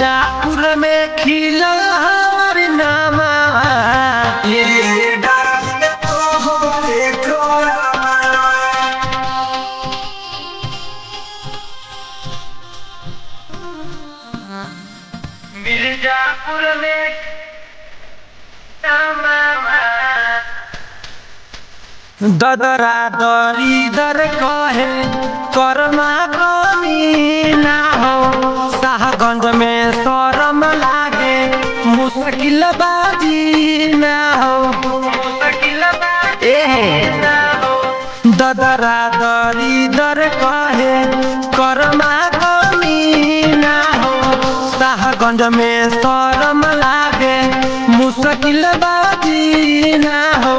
मिर्जापुर में खिला हमारी नामा मिर्जापुर में ददरा दरीदर कहे कर्मा कमी ना हो शाहगंज में शरम लागे मुश्किल बाजी ना हो मुश्किल बाजी ना हो ददरा दरीदर कहे कर्मा कमी ना हो शाहगंज में शरम लागे मुश्किल बाजी ना हो